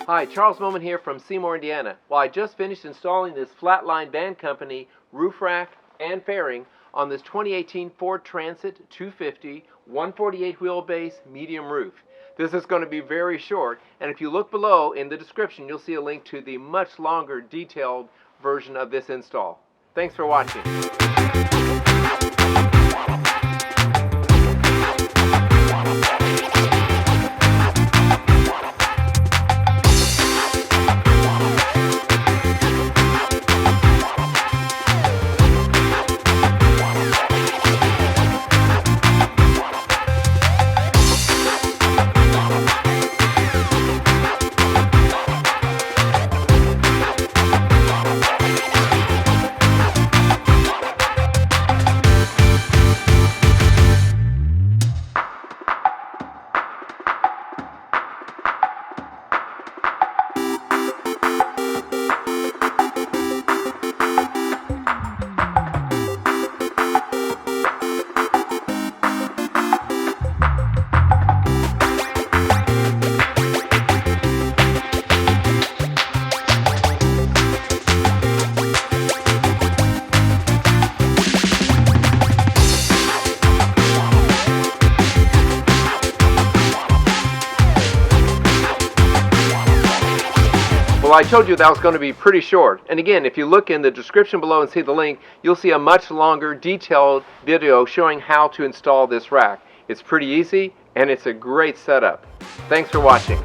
Hi, Charles Moman here from Seymour, Indiana. Well, I just finished installing this Flatline Van Company roof rack and fairing on this 2018 Ford Transit 250 148 wheelbase medium roof. This is going to be very short, and if you look below in the description, you'll see a link to the much longer detailed version of this install. Thanks for watching. Well, I told you that was going to be pretty short. And again, if you look in the description below and see the link, you'll see a much longer, detailed video showing how to install this rack. It's pretty easy, and it's a great setup. Thanks for watching.